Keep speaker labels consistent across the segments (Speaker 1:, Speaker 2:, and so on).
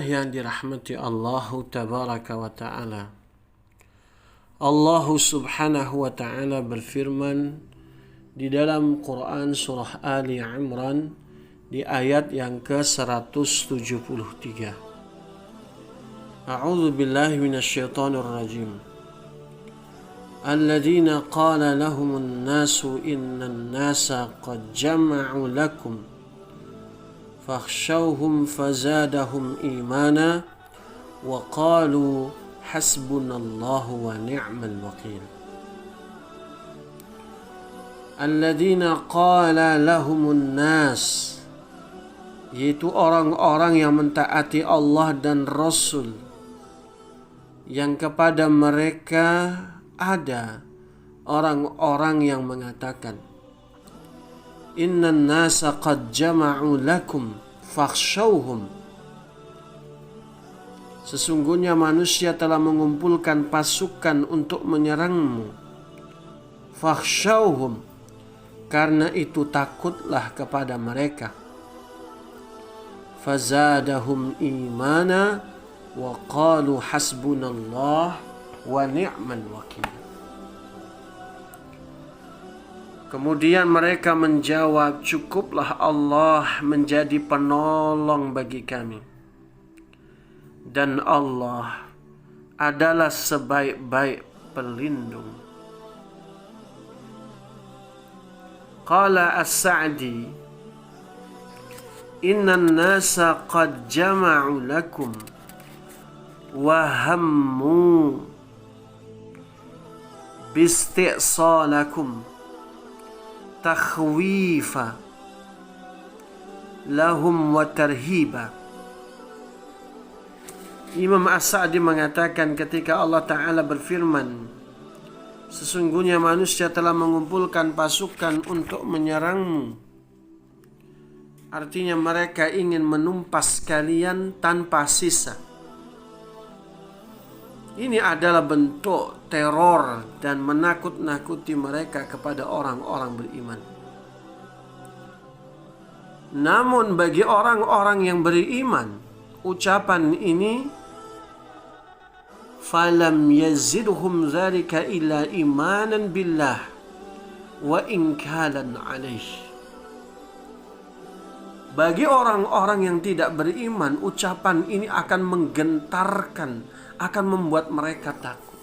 Speaker 1: yang dirahmati Allah tabaraka wa ta'ala. Allah subhanahu wa ta'ala berfirman di dalam Quran surah Ali Imran di ayat yang ke-173. A'udzu billahi minasyaitonir rajim. Alladzina qala lahumun nasu innan nasa qad jama'u lakum fakhshawhum fazadahum imana wa qalu hasbunallahu wa ni'mal wakil. Alladzina qala lahumun nas, yaitu orang-orang yang mentaati Allah dan Rasul, yang kepada mereka ada orang-orang yang mengatakan, innan nasa qad jama'u lakum fakhshawhum, sesungguhnya manusia telah mengumpulkan pasukan untuk menyerangmu. Fakhshawhum, karena itu takutlah kepada mereka. Fazadahum imana wa qalu hasbunallah wa ni'mal wakil. Kemudian mereka menjawab, cukuplah Allah menjadi penolong bagi kami, dan Allah adalah sebaik-baik pelindung. Qala As-Sa'di, innan nasa qad jama'u lakum wa hammu bisti'salakum takhwifa lahum wa tarhiba. Imam As-Sa'di mengatakan ketika Allah Ta'ala berfirman, sesungguhnya manusia telah mengumpulkan pasukan untuk menyerangmu, artinya mereka ingin menumpas kalian tanpa sisa. Ini adalah bentuk teror dan menakut-nakuti mereka kepada orang-orang beriman. Namun bagi orang-orang yang beriman, ucapan ini falam yazidhum dzalika illa imanan billah wa inkalan alaih. Bagi orang-orang yang tidak beriman, ucapan ini akan menggentarkan, akan membuat mereka takut.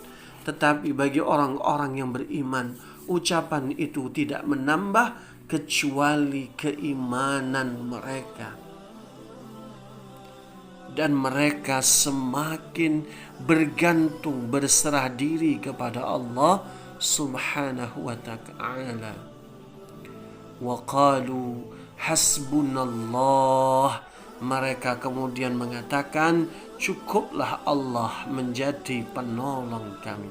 Speaker 1: Tetapi bagi orang-orang yang beriman, ucapan itu tidak menambah kecuali keimanan mereka. Dan mereka semakin bergantung, berserah diri kepada Allah subhanahu wa ta'ala. Wa qalu hasbunallah, mereka kemudian mengatakan, cukuplah Allah menjadi penolong kami.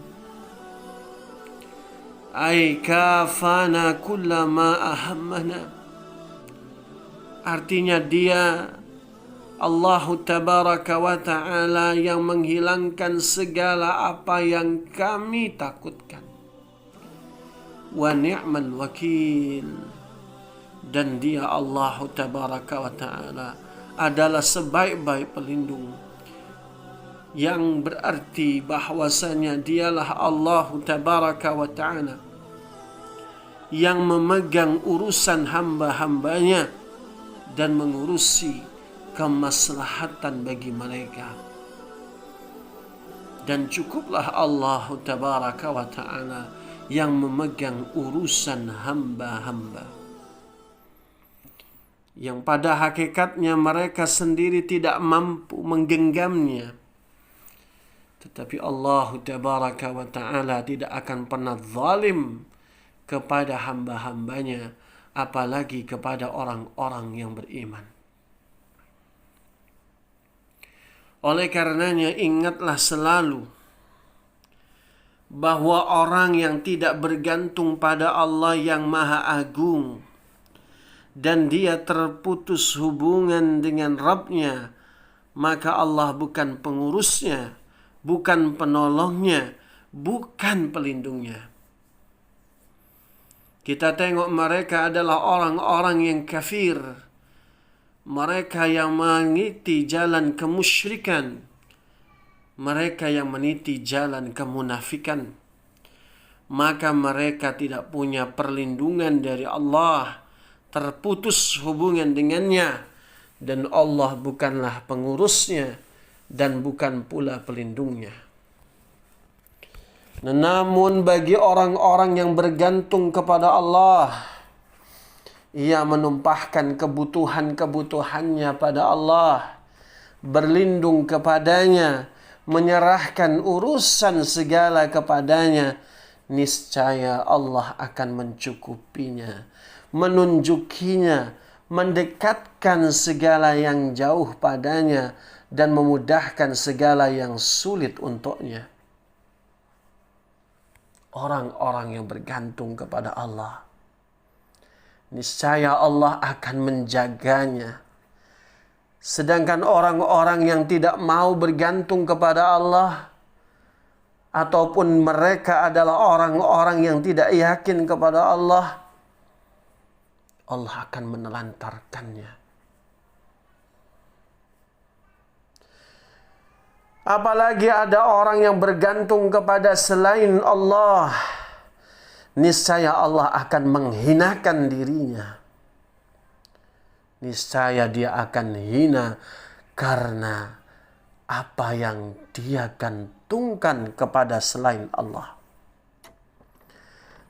Speaker 1: Ay kafana kullama ahammana, artinya dia Allah tabaraka wa ta'ala yang menghilangkan segala apa yang kami takutkan. Wa ni'mal wakil, dan dia Allah tabaraka wa ta'ala adalah sebaik-baik pelindung, yang berarti bahwasanya dialah Allah tabaraka wa ta'ala yang memegang urusan hamba-hambanya dan mengurusi kemaslahatan bagi mereka. Dan cukuplah Allah tabaraka wa ta'ala yang memegang urusan hamba-hamba, yang pada hakikatnya mereka sendiri tidak mampu menggenggamnya. Tetapi Allah tabaraka wa ta'ala tidak akan pernah zalim kepada hamba-hambanya, apalagi kepada orang-orang yang beriman. Oleh karenanya ingatlah selalu bahwa orang yang tidak bergantung pada Allah yang Maha Agung dan dia terputus hubungan dengan Rabb-Nya, maka Allah bukan pengurusnya, bukan penolongnya, bukan pelindungnya. Kita tengok mereka adalah orang-orang yang kafir, mereka yang meniti jalan kemusyrikan, mereka yang meniti jalan kemunafikan, maka mereka tidak punya perlindungan dari Allah, terputus hubungan dengannya, dan Allah bukanlah pengurusnya dan bukan pula pelindungnya. Namun bagi orang-orang yang bergantung kepada Allah, ia menumpahkan kebutuhan-kebutuhannya pada Allah, berlindung kepadanya, menyerahkan urusan segala kepadanya, niscaya Allah akan mencukupinya, menunjukinya, mendekatkan segala yang jauh padanya, dan memudahkan segala yang sulit untuknya. Orang-orang yang bergantung kepada Allah, niscaya Allah akan menjaganya. Sedangkan orang-orang yang tidak mau bergantung kepada Allah, ataupun mereka adalah orang-orang yang tidak yakin kepada Allah, Allah akan menelantarkannya. Apalagi ada orang yang bergantung kepada selain Allah, niscaya Allah akan menghinakan dirinya. Niscaya dia akan hina karena apa yang dia gantungkan kepada selain Allah.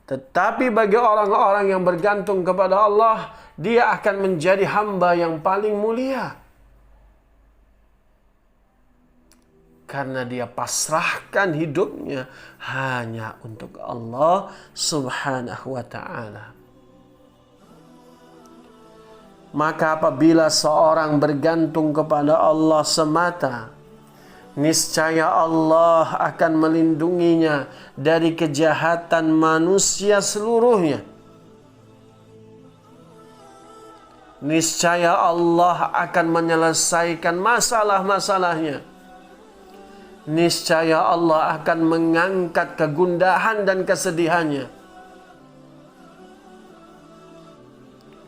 Speaker 1: Tetapi bagi orang-orang yang bergantung kepada Allah, dia akan menjadi hamba yang paling mulia. Karena dia pasrahkan hidupnya hanya untuk Allah Subhanahu wa ta'ala. Maka apabila seorang bergantung kepada Allah semata, niscaya Allah akan melindunginya dari kejahatan manusia seluruhnya. Niscaya Allah akan menyelesaikan masalah-masalahnya. Niscaya Allah akan mengangkat kegundahan dan kesedihannya.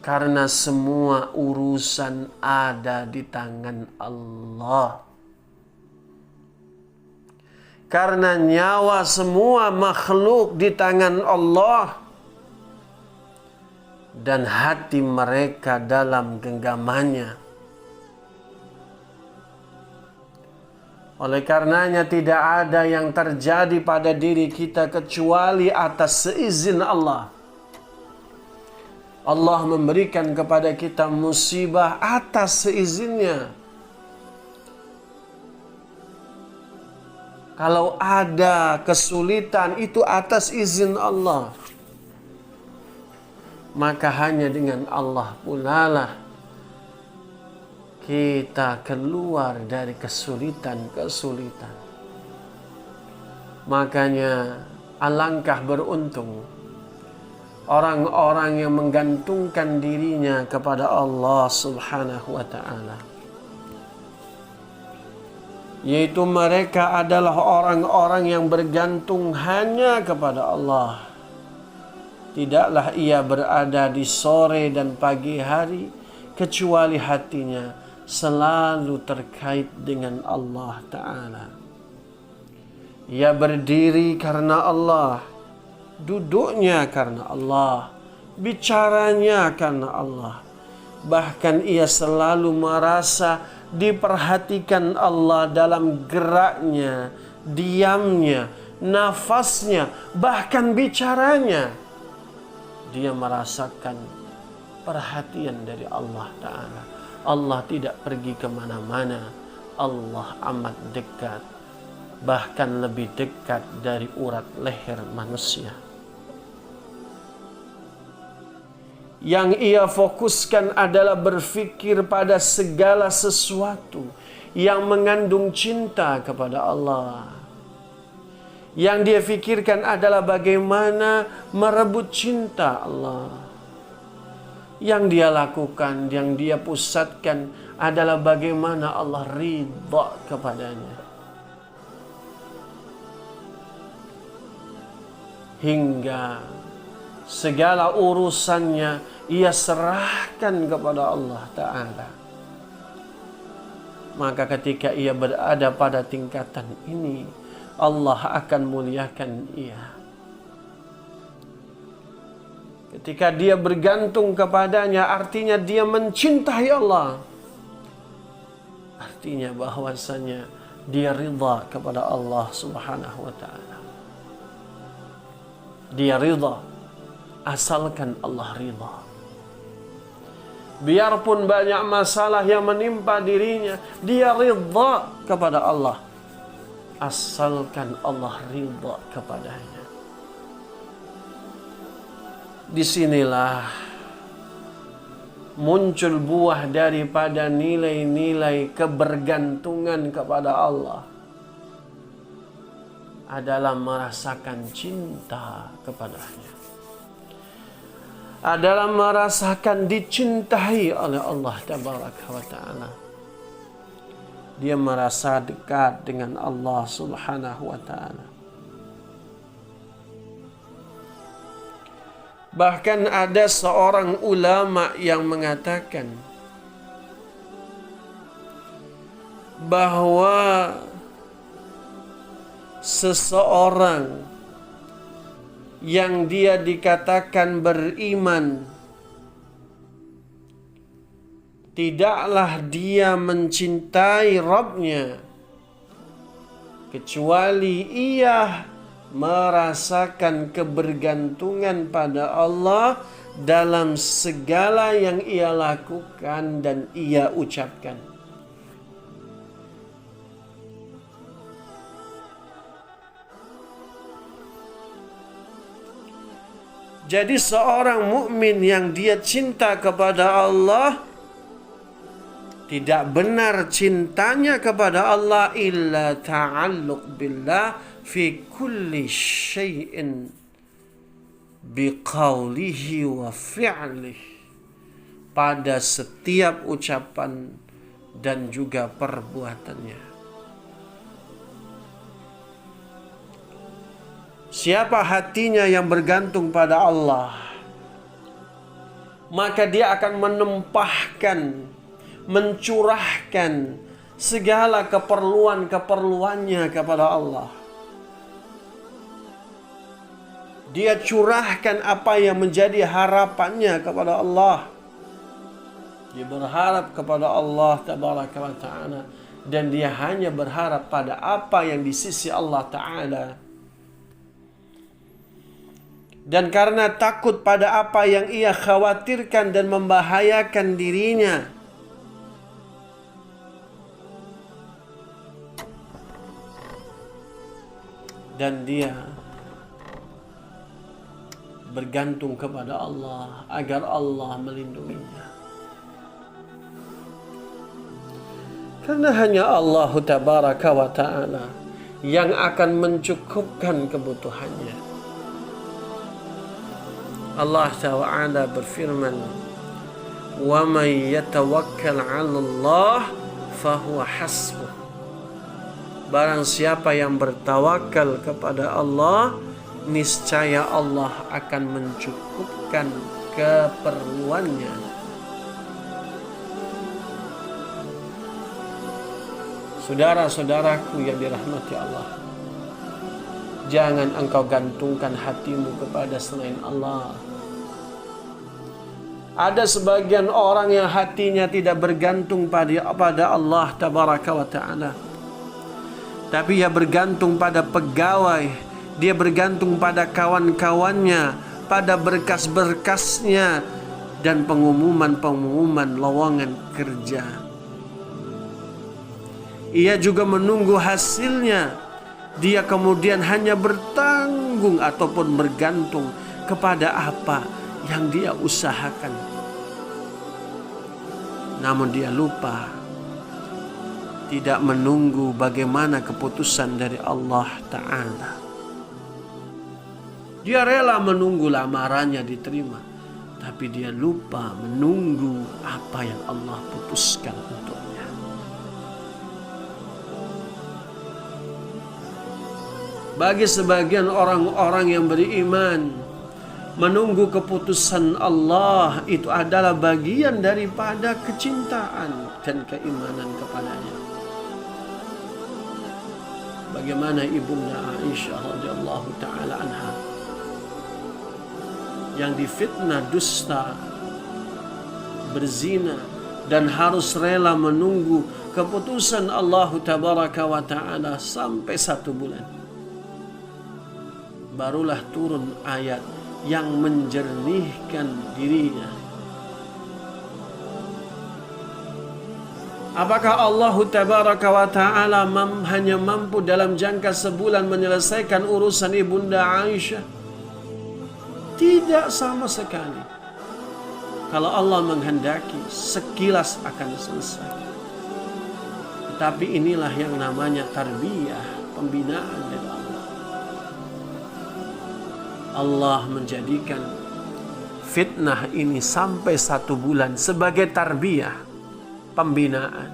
Speaker 1: Karena semua urusan ada di tangan Allah. Karena nyawa semua makhluk di tangan Allah. Dan hati mereka dalam genggamannya. Oleh karenanya tidak ada yang terjadi pada diri kita kecuali atas seizin Allah. Allah memberikan kepada kita musibah atas seizinnya. Kalau ada kesulitan itu atas izin Allah. Maka hanya dengan Allah pula lah kita keluar dari kesulitan-kesulitan. Makanya alangkah beruntung orang-orang yang menggantungkan dirinya kepada Allah Subhanahu wa ta'ala. Yaitu mereka adalah orang-orang yang bergantung hanya kepada Allah. Tidaklah ia berada di sore dan pagi hari kecuali hatinya selalu terkait dengan Allah Ta'ala. Ia berdiri karena Allah, duduknya karena Allah, bicaranya karena Allah. Bahkan ia selalu merasa diperhatikan Allah dalam geraknya, diamnya, nafasnya, bahkan bicaranya. Dia merasakan perhatian dari Allah Ta'ala. Allah tidak pergi kemana-mana. Allah amat dekat. Bahkan lebih dekat dari urat leher manusia. Yang ia fokuskan adalah berfikir pada segala sesuatu yang mengandung cinta kepada Allah. Yang dia fikirkan adalah bagaimana merebut cinta Allah. Yang dia lakukan, yang dia pusatkan adalah bagaimana Allah ridha kepadanya. Hingga segala urusannya ia serahkan kepada Allah Ta'ala. maka ketika ia berada pada tingkatan ini, Allah akan muliakan ia. Ketika dia bergantung kepadanya, artinya dia mencintai Allah. Artinya bahwasanya dia ridha kepada Allah Subhanahu wa ta'ala. Dia ridha asalkan Allah ridha. Biarpun banyak masalah yang menimpa dirinya, dia ridha kepada Allah asalkan Allah ridha kepadanya. Disinilah muncul buah daripada nilai-nilai kebergantungan kepada Allah adalah merasakan cinta kepadanya, adalah merasakan dicintai oleh Allah Tabaraka wa ta'ala. Dia merasa dekat dengan Allah Subhanahu wa ta'ala. Bahkan ada seorang ulama yang mengatakan bahwa seseorang yang dia dikatakan beriman, tidaklah dia mencintai Rabbnya kecuali ia merasakan kebergantungan pada Allah dalam segala yang ia lakukan dan ia ucapkan. Jadi seorang mukmin yang dia cinta kepada Allah, tidak benar cintanya kepada Allah illa ta'alluq billah fi kulli syai'in biqaulihi wa fi'lihi, pada setiap ucapan dan juga perbuatannya. Siapa hatinya yang bergantung pada Allah, maka dia akan menempahkan, mencurahkan segala keperluan-keperluannya kepada Allah. Dia curahkan apa yang menjadi harapannya kepada Allah. Dia berharap kepada Allah Tabaraka wa ta'ala, dan dia hanya berharap pada apa yang di sisi Allah Ta'ala. Dan karena takut pada apa yang ia khawatirkan dan membahayakan dirinya, dan dia bergantung kepada Allah agar Allah melindunginya. Karena hanya Allah Tabaraka wa ta'ala yang akan mencukupkan kebutuhannya. Allah Ta'ala berfirman, "Wa man yatawakkal 'ala Allah fahuwa hasbuh." Barang siapa yang bertawakal kepada Allah, niscaya Allah akan mencukupkan keperluannya. Saudara-saudaraku yang dirahmati Allah, jangan engkau gantungkan hatimu kepada selain Allah. Ada sebagian orang yang hatinya tidak bergantung pada Allah Tabaraka wa ta'ala, tapi ia bergantung pada pegawai, dia bergantung pada kawan-kawannya, pada berkas-berkasnya, dan pengumuman-pengumuman lowongan kerja. Ia juga menunggu hasilnya. Dia kemudian hanya bertanggung ataupun bergantung kepada apa yang dia usahakan. Namun dia lupa, tidak menunggu bagaimana keputusan dari Allah Ta'ala. Dia rela menunggu lamarannya diterima, tapi dia lupa menunggu apa yang Allah putuskan untuknya. Bagi sebagian orang-orang yang beriman, menunggu keputusan Allah itu adalah bagian daripada kecintaan dan keimanan kepadanya. Bagaimana ibunda Aisyah radhiyallahu taala anha yang difitnah dusta, berzina, dan harus rela menunggu keputusan Allah tabaraka wa ta'ala sampai 1 bulan. Barulah turun ayat yang menjernihkan dirinya. Apakah Allah tabaraka wa ta'ala hanya mampu dalam jangka sebulan menyelesaikan urusan ibunda Aisyah? Tidak sama sekali. Kalau Allah menghendaki, sekilas akan selesai. Tetapi inilah yang namanya tarbiyah, pembinaan dari Allah. Allah menjadikan fitnah ini sampai 1 bulan sebagai tarbiyah, pembinaan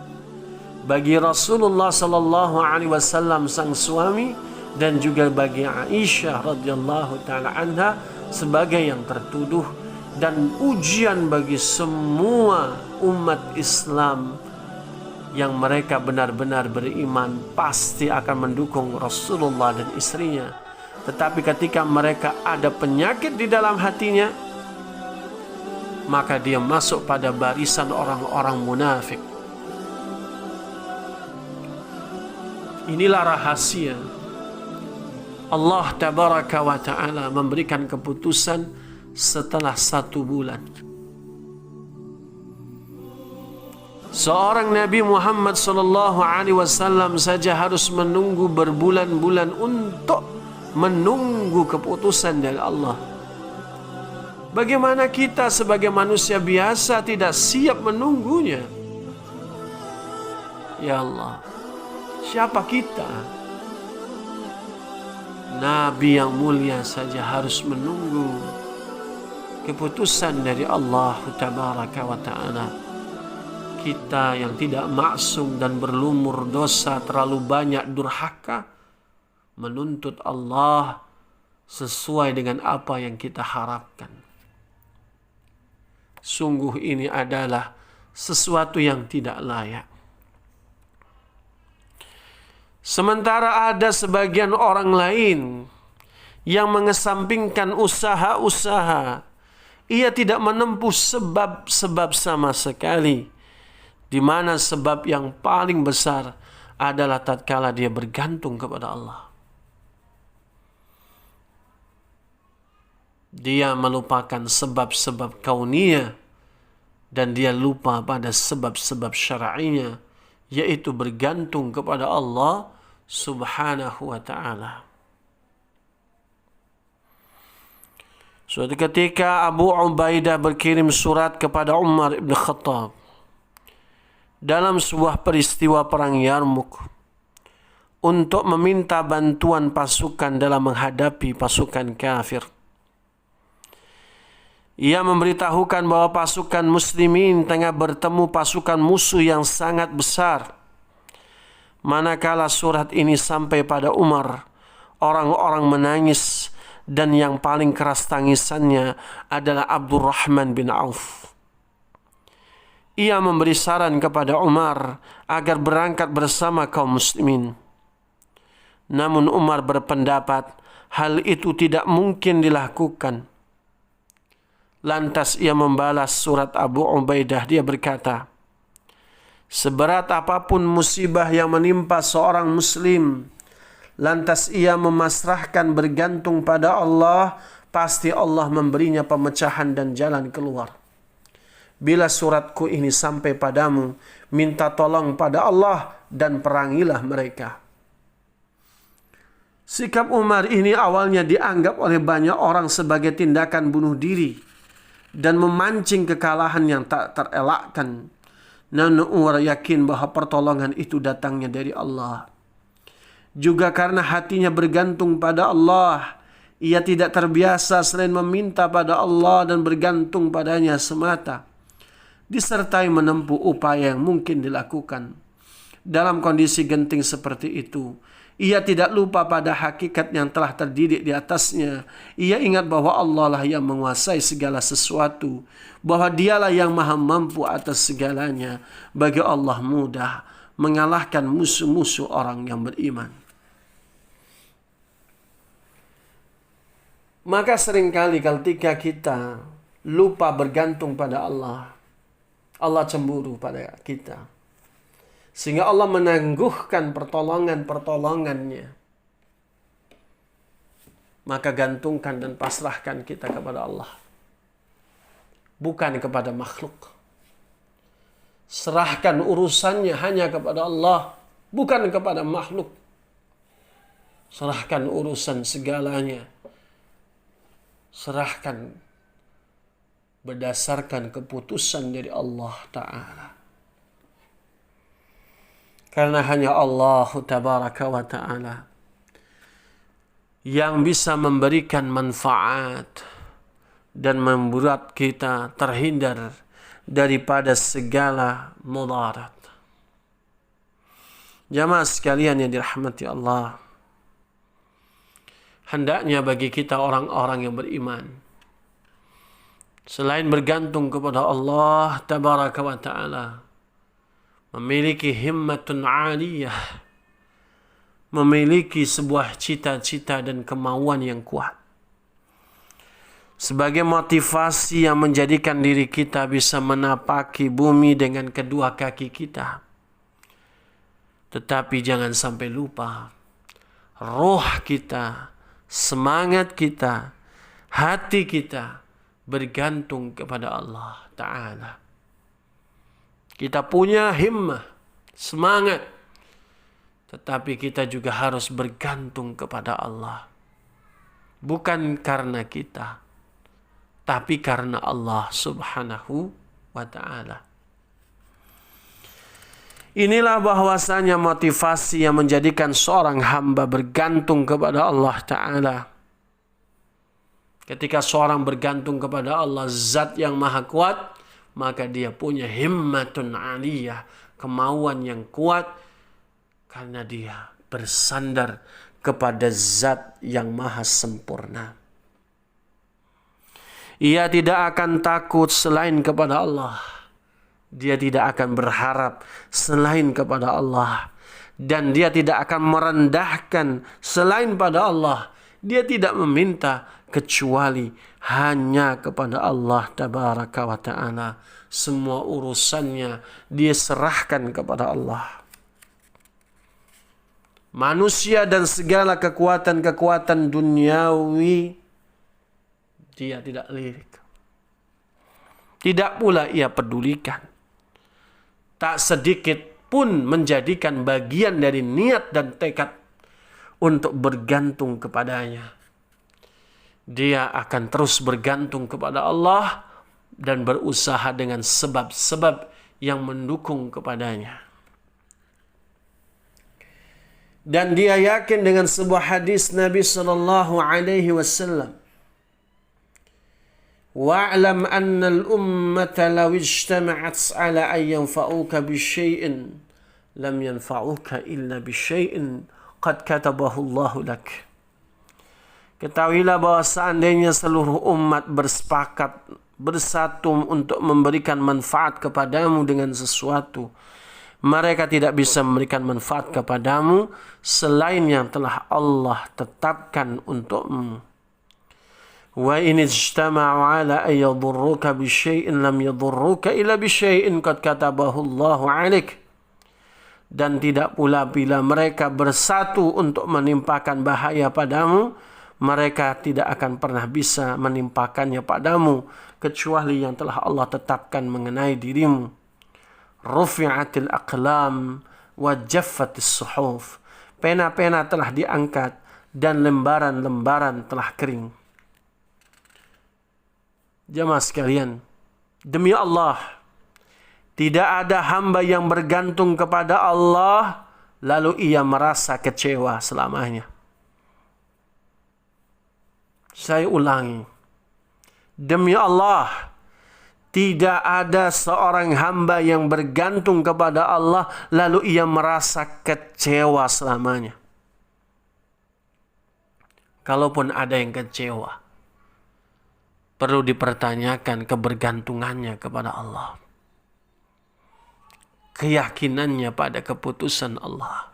Speaker 1: bagi Rasulullah sallallahu alaihi wasallam sang suami, dan juga bagi Aisyah radhiyallahu taala anha sebagai yang tertuduh, dan ujian bagi semua umat Islam yang mereka benar-benar beriman pasti akan mendukung Rasulullah dan istrinya. Tetapi ketika mereka ada penyakit di dalam hatinya, maka dia masuk pada barisan orang-orang munafik. Inilah rahasia Allah tabaraka wa ta'ala memberikan keputusan setelah 1 bulan. Seorang Nabi Muhammad sallallahu alaihi wasallam saja harus menunggu berbulan-bulan untuk menunggu keputusan dari Allah. Bagaimana kita sebagai manusia biasa tidak siap menunggunya? Ya Allah, siapa kita? Nabi yang mulia saja harus menunggu keputusan dari Allah tabaraka wa ta'ala. Kita yang tidak maksum dan berlumur dosa, terlalu banyak durhaka, menuntut Allah sesuai dengan apa yang kita harapkan. Sungguh ini adalah sesuatu yang tidak layak. Sementara ada sebagian orang lain yang mengesampingkan usaha-usaha, ia tidak menempuh sebab-sebab sama sekali, di mana sebab yang paling besar adalah tatkala dia bergantung kepada Allah. Dia melupakan sebab-sebab kauniyah dan dia lupa pada sebab-sebab syar'inya, yaitu bergantung kepada Allah subhanahu wa ta'ala. Suatu ketika Abu Ubaidah berkirim surat kepada Umar ibn Khattab dalam sebuah peristiwa perang Yarmuk untuk meminta bantuan pasukan dalam menghadapi pasukan kafir. Ia memberitahukan bahwa pasukan muslimin tengah bertemu pasukan musuh yang sangat besar. Manakala surat ini sampai pada Umar, orang-orang menangis, dan yang paling keras tangisannya adalah Abdurrahman bin Auf. Ia memberi saran kepada Umar agar berangkat bersama kaum muslimin. Namun Umar berpendapat hal itu tidak mungkin dilakukan. Lantas ia membalas surat Abu Ubaidah. Dia berkata, seberat apapun musibah yang menimpa seorang muslim, lantas ia memasrahkan bergantung pada Allah, pasti Allah memberinya pemecahan dan jalan keluar. Bila suratku ini sampai padamu, minta tolong pada Allah dan perangilah mereka. Sikap Umar ini awalnya dianggap oleh banyak orang sebagai tindakan bunuh diri dan memancing kekalahan yang tak terelakkan. Namun Umar yakin bahwa pertolongan itu datangnya dari Allah. Juga karena hatinya bergantung pada Allah, ia tidak terbiasa selain meminta pada Allah dan bergantung padanya semata, disertai menempuh upaya yang mungkin dilakukan. Dalam kondisi genting seperti itu, ia tidak lupa pada hakikat yang telah terdidik di atasnya. Ia ingat bahwa Allah lah yang menguasai segala sesuatu, bahwa dialah yang maha mampu atas segalanya. Bagi Allah mudah mengalahkan musuh-musuh orang yang beriman. Maka seringkali ketika kita lupa bergantung pada Allah, Allah cemburu pada kita. Sehingga Allah menangguhkan pertolongan-pertolongannya. Maka gantungkan dan pasrahkan kita kepada Allah. Bukan kepada makhluk. Serahkan urusannya hanya kepada Allah. Bukan kepada makhluk. Serahkan urusan segalanya. Serahkan berdasarkan keputusan dari Allah Ta'ala. Karena hanya Allah Tabaraka wa Ta'ala yang bisa memberikan manfaat dan membuat kita terhindar daripada segala mudarat. Jamaah sekalian yang dirahmati Allah, hendaknya bagi kita orang-orang yang beriman, selain bergantung kepada Allah Tabaraka wa Ta'ala, memiliki himmatun aliyah, memiliki sebuah cita-cita dan kemauan yang kuat. Sebagai motivasi yang menjadikan diri kita bisa menapaki bumi dengan kedua kaki kita. Tetapi jangan sampai lupa, roh kita, semangat kita, hati kita bergantung kepada Allah Ta'ala. Kita punya himmah, semangat, tetapi kita juga harus bergantung kepada Allah. Bukan karena kita, tapi karena Allah Subhanahu wa Ta'ala. Inilah bahwasanya motivasi yang menjadikan seorang hamba bergantung kepada Allah Ta'ala. Ketika seorang bergantung kepada Allah, Zat yang Maha Kuat, maka dia punya himmatun aliyah, kemauan yang kuat, karena dia bersandar kepada Zat yang Maha Sempurna. Ia tidak akan takut selain kepada Allah. Dia tidak akan berharap selain kepada Allah. Dan dia tidak akan merendahkan selain pada Allah. Dia tidak meminta kecuali hanya kepada Allah Tabaraka wa Ta'ala. Semua urusannya dia serahkan kepada Allah. Manusia dan segala kekuatan-kekuatan duniawi dia tidak lirik. Tidak pula ia pedulikan. Tak sedikit pun menjadikan bagian dari niat dan tekad untuk bergantung kepadanya. Dia akan terus bergantung kepada Allah dan berusaha dengan sebab-sebab yang mendukung kepadanya. Dan dia yakin dengan sebuah hadis Nabi sallallahu alaihi wasallam, wa'lam anna al-ummata law ijtama'at 'ala an yanfa'uka bi syai'in lam yanfa'uka illa bi syai'in qad katabahu Allah lak. Ketahuilah bahwa seandainya seluruh umat bersepakat bersatu untuk memberikan manfaat kepadamu dengan sesuatu, mereka tidak bisa memberikan manfaat kepadamu selain yang telah Allah tetapkan untukmu. Wa in ijtama'u 'ala an yadurruka bi syai'in lam yadurruka illa bi syai'in qad katabahu Allahu 'alaik. Dan tidak pula bila mereka bersatu untuk menimpakan bahaya padamu, mereka tidak akan pernah bisa menimpakannya padamu kecuali yang telah Allah tetapkan mengenai dirimu. Rufi'atil aqlam wa jaffatis suhuf. Pena-pena telah diangkat dan lembaran-lembaran telah kering. Jamaah sekalian, demi Allah, tidak ada hamba yang bergantung kepada Allah lalu ia merasa kecewa selamanya. Saya ulangi, demi Allah, tidak ada seorang hamba yang bergantung kepada Allah lalu ia merasa kecewa selamanya. Kalaupun ada yang kecewa, perlu dipertanyakan kebergantungannya kepada Allah. Keyakinannya pada keputusan Allah.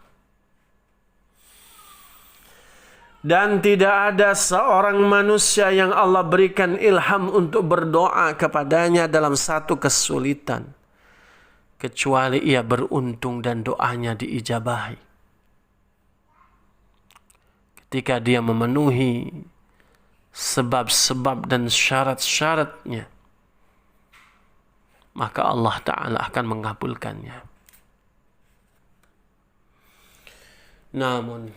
Speaker 1: Dan tidak ada seorang manusia yang Allah berikan ilham untuk berdoa kepadanya dalam satu kesulitan, kecuali ia beruntung dan doanya diijabahi. Ketika dia memenuhi sebab-sebab dan syarat-syaratnya, maka Allah Ta'ala akan mengabulkannya. Namun,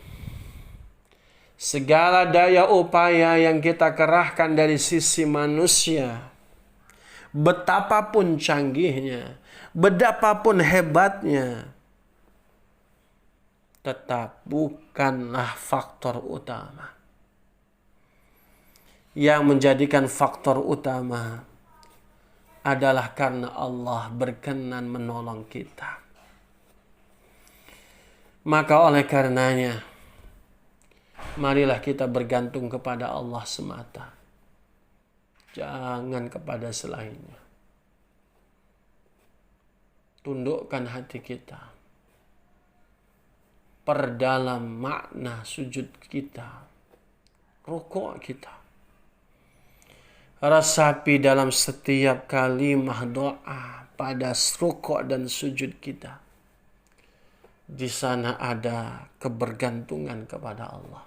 Speaker 1: segala daya upaya yang kita kerahkan dari sisi manusia, betapapun canggihnya, betapapun hebatnya, tetap bukanlah faktor utama. Yang menjadikan faktor utama adalah karena Allah berkenan menolong kita. Maka oleh karenanya, marilah kita bergantung kepada Allah semata. Jangan kepada selainnya. Tundukkan hati kita. Perdalam makna sujud kita. Rukuk kita. Resapi dalam setiap kalimah doa pada rukuk dan sujud kita. Di sana ada kebergantungan kepada Allah.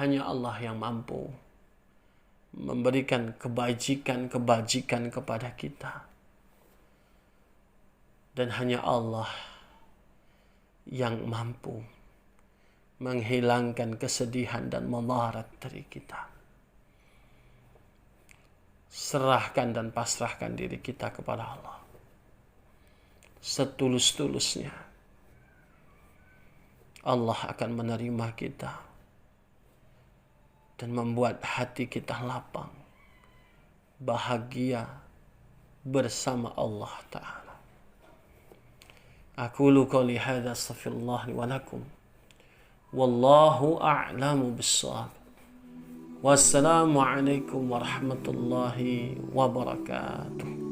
Speaker 1: Hanya Allah yang mampu memberikan kebajikan kepada kita. Dan hanya Allah yang mampu menghilangkan kesedihan dan madarat dari kita. Serahkan dan pasrahkan diri kita kepada Allah setulus-tulusnya. Allah akan menerima kita dan membuat hati kita lapang, bahagia bersama Allah Ta'ala. Aqulu qouli hadza astaghfirullah li wa lakum. Wallahu a'lamu bis-shawab. Wassalamu alaikum warahmatullahi wabarakatuh.